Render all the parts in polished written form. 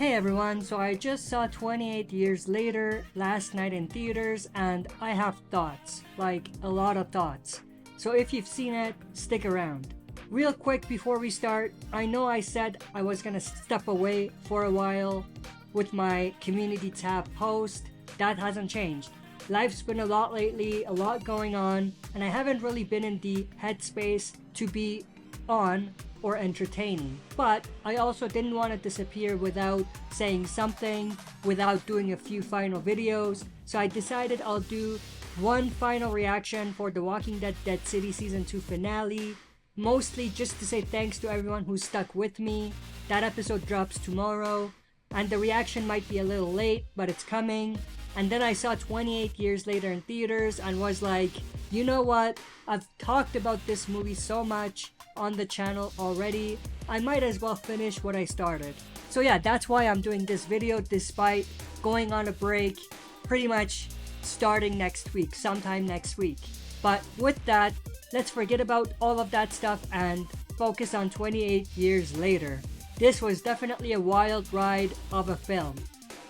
Hey everyone, so I just saw 28 Years Later last night in theaters and I have thoughts, like a lot of thoughts. So if you've seen it, stick around. Real quick before we start, I know I said I was gonna step away for a while with my community tab post. That hasn't changed. Life's been a lot lately, a lot going on, and I haven't really been in the headspace to be on or entertaining. But I also didn't want to disappear without saying something, without doing a few final videos, so I decided I'll do one final reaction for The Walking Dead Dead City Season 2 finale, mostly just to say thanks to everyone who stuck with me. That episode drops tomorrow, and the reaction might be a little late, but it's coming. And then I saw 28 Years Later in theaters and was like, you know what? I've talked about this movie so much on the channel already, I might as well finish what I started. So yeah, that's why I'm doing this video despite going on a break pretty much starting next week, sometime next week. But with that, let's forget about all of that stuff and focus on 28 Years Later. This was definitely a wild ride of a film.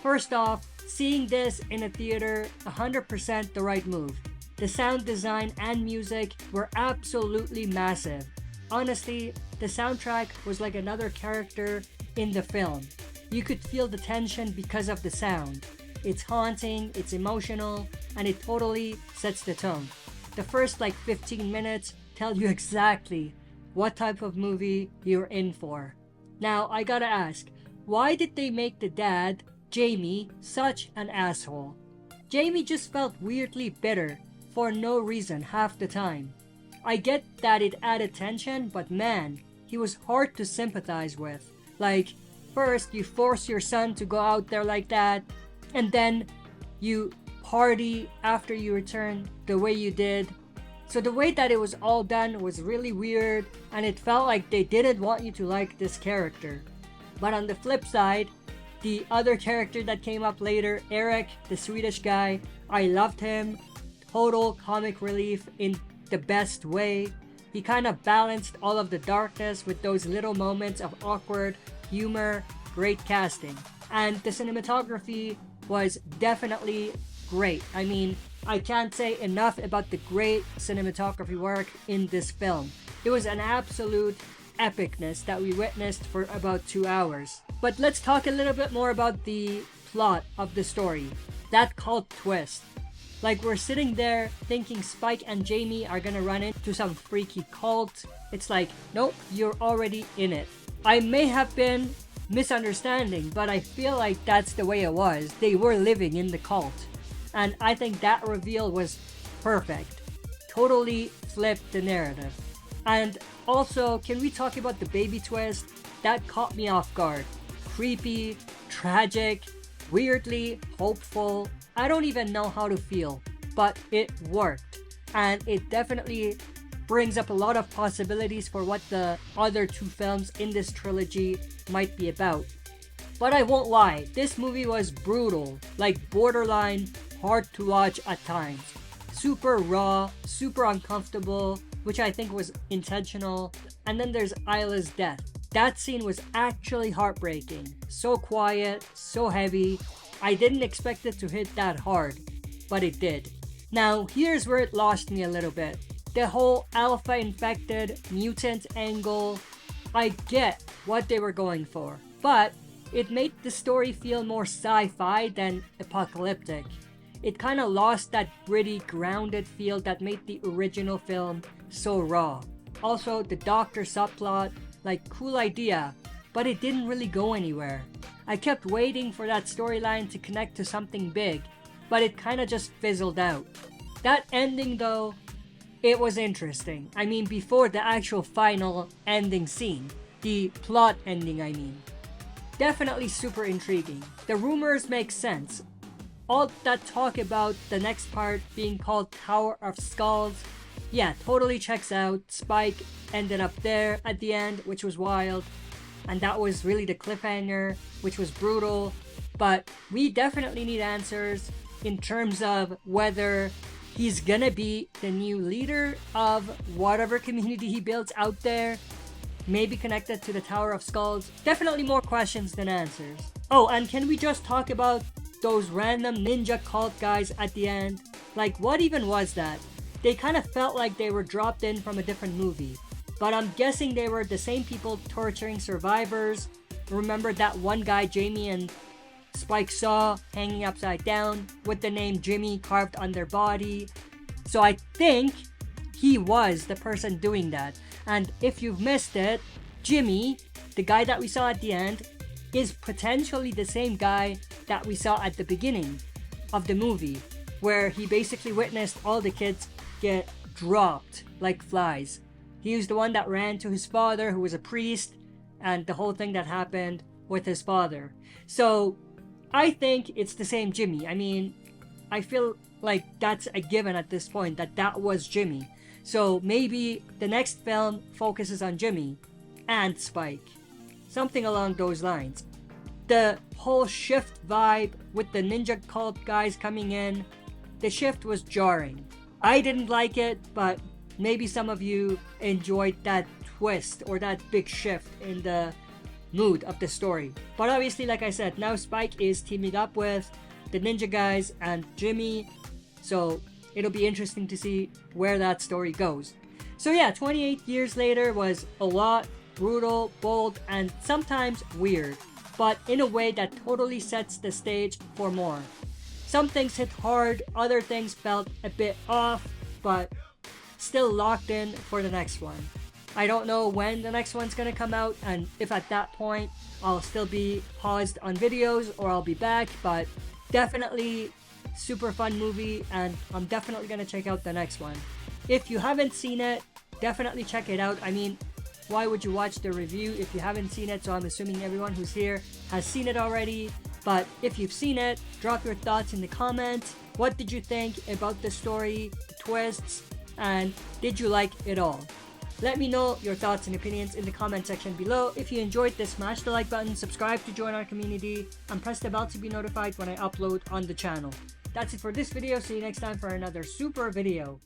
First off, seeing this in a theater, 100% the right move. The sound design and music were absolutely massive. Honestly, the soundtrack was like another character in the film. You could feel the tension because of the sound. It's haunting, it's emotional, and it totally sets the tone. The first 15 minutes tell you exactly what type of movie you're in for. Now, I gotta ask, why did they make the dad, Jamie, such an asshole? Jamie just felt weirdly bitter for no reason half the time. I get that it added tension, but man, he was hard to sympathize with. First you force your son to go out there like that, and then you party after you return the way you did. So the way that it was all done was really weird, and it felt like they didn't want you to like this character. But on the flip side, the other character that came up later, Eric, the Swedish guy, I loved him. Total comic relief in the best way. He kind of balanced all of the darkness with those little moments of awkward humor. Great casting. And the cinematography was definitely great. I mean, I can't say enough about the great cinematography work in this film. It was an absolute epicness that we witnessed for about 2 hours. But let's talk a little bit more about the plot of the story. That cult twist. We're sitting there thinking Spike and Jamie are gonna run into some freaky cult. It's like, nope, you're already in it. I may have been misunderstanding, but I feel like that's the way it was. They were living in the cult. And I think that reveal was perfect. Totally flipped the narrative. And also, can we talk about the baby twist? That caught me off guard. Creepy, tragic, weirdly hopeful. I don't even know how to feel, but it worked. And it definitely brings up a lot of possibilities for what the other two films in this trilogy might be about. But I won't lie, this movie was brutal, borderline hard to watch at times. Super raw, super uncomfortable, which I think was intentional. And then there's Isla's death. That scene was actually heartbreaking. So quiet, so heavy. I didn't expect it to hit that hard, but it did. Now, here's where it lost me a little bit. The whole alpha infected mutant angle, I get what they were going for, but it made the story feel more sci-fi than apocalyptic. It kind of lost that gritty, grounded feel that made the original film so raw. Also, the doctor subplot, cool idea, but it didn't really go anywhere. I kept waiting for that storyline to connect to something big, but it kind of just fizzled out. That ending though, it was interesting. I mean, before the actual final ending scene. The plot ending, I mean. Definitely super intriguing. The rumors make sense. All that talk about the next part being called Tower of Skulls, yeah, totally checks out. Spike ended up there at the end, which was wild. And that was really the cliffhanger, which was brutal. But we definitely need answers in terms of whether he's gonna be the new leader of whatever community he builds out there. Maybe connected to the Tower of Skulls. Definitely more questions than answers. Oh, and can we just talk about those random ninja cult guys at the end? Like, what even was that? They kind of felt like they were dropped in from a different movie. But I'm guessing they were the same people torturing survivors. Remember that one guy Jamie and Spike saw hanging upside down with the name Jimmy carved on their body? So I think he was the person doing that. And if you've missed it, Jimmy, the guy that we saw at the end, is potentially the same guy that we saw at the beginning of the movie, where he basically witnessed all the kids get dropped like flies. He was the one that ran to his father, who was a priest, and the whole thing that happened with his father. So I think it's the same Jimmy. I mean, I feel like that's a given at this point, that was Jimmy. So maybe the next film focuses on Jimmy and Spike. Something along those lines. The whole shift vibe with the ninja cult guys coming in, the shift was jarring. I didn't like it, but maybe some of you enjoyed that twist or that big shift in the mood of the story. But obviously, like I said, now Spike is teaming up with the ninja guys and Jimmy, so it'll be interesting to see where that story goes. So yeah, 28 years later was a lot, brutal, bold, and sometimes weird, but in a way that totally sets the stage for more. Some things hit hard, other things felt a bit off, but still locked in for the next one. I don't know when the next one's gonna come out, and if at that point I'll still be paused on videos or I'll be back, but definitely super fun movie, and I'm definitely gonna check out the next one. If you haven't seen it, definitely check it out. I mean, why would you watch the review if you haven't seen it? So I'm assuming everyone who's here has seen it already. But if you've seen it, drop your thoughts in the comments. What did you think about the story, the twists, and did you like it all? Let me know your thoughts and opinions in the comment section below. If you enjoyed this, smash the like button, subscribe to join our community, and press the bell to be notified when I upload on the channel. That's it for this video. See you next time for another super video.